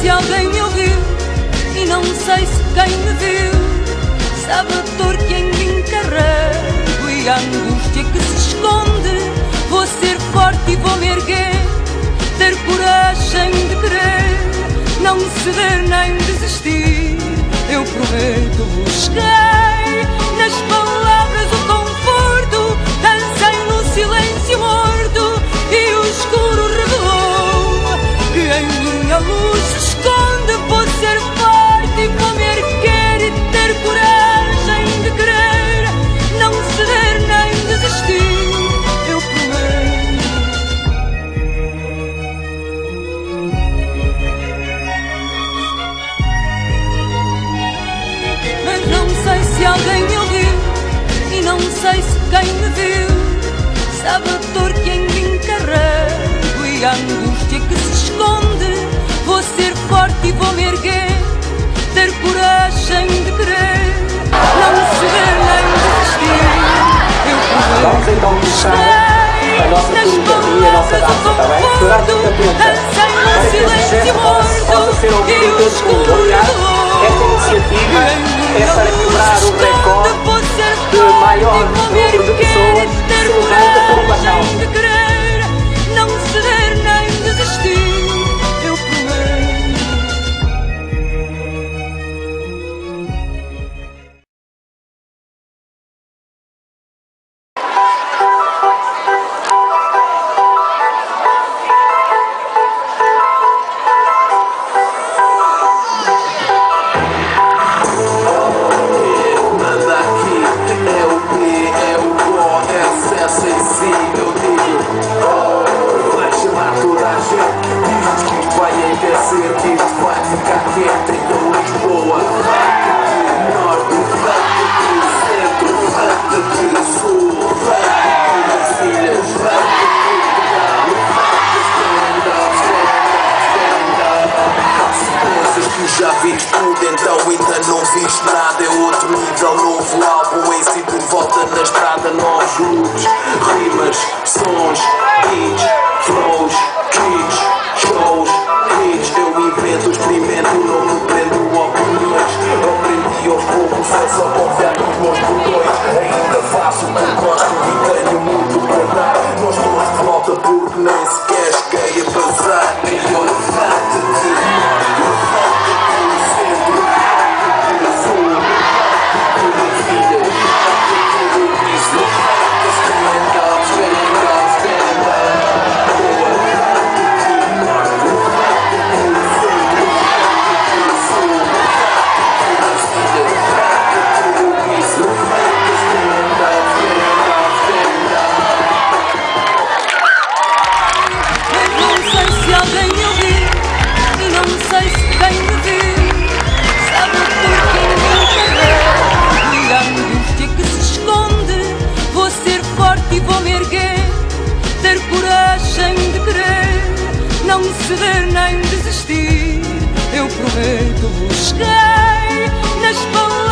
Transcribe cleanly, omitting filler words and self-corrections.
se alguém me ouviu e não sei se quem me viu. Sabe a dor que em mim carrego e a angústia que se esconde. Vou ser forte e vou me erguer, ter coragem de querer, não ceder nem desistir. Eu prometo, busquei nas palavras o conforto, dancei no silêncio morto e o escuro revelou que em mim a luz se esconde. Vou ser forte e vou me erguer e ter coragem de querer, não ceder nem desistir. Eu prometo. Mas não sei se alguém me ouviu e não sei se quem me viu. Sabe a dor que em mim carrego e a angústia que se esconde. Vou ser forte e vou me erguer, ter coragem de querer, não ceder nem desistir. Eu Vamos então começar a nossa coreografia, a nossa dança, está bem? Toda a gente atenta para que este gesto possa ser ouvido em todo o mundo. Aliás, esta iniciativa é para quebrar o recorde de maior número de pessoas que se levanta por um bastão. de querer, não ceder nem desistir. Eu prometo. Manda aqui, é o P, é o O, é o sucesso em si. Eu digo, vai chamar toda a gente. Diz que isto vai aquecer, que isto vai ficar quente. Então Lisboa, norte, centro, sul, as ilhas, se pensas que já viste tudo, então ainda não viste nada. É outro nível, novo álbum em si, por volta na estrada, novos grupos, rimas, sons, beats, flows, kits, shows, hits. Eu invento, experimento, não me prendo opiniões. Aprendi aos poucos, é só confiar nos meus botões. Ainda faço o que gosto e tenho muito para dar. Não estou de volta porque nem sequer cheguei a passar. Nem eu levanto de e vou me erguer, ter coragem de querer, não ceder nem desistir. Eu prometo, busquei nas palavras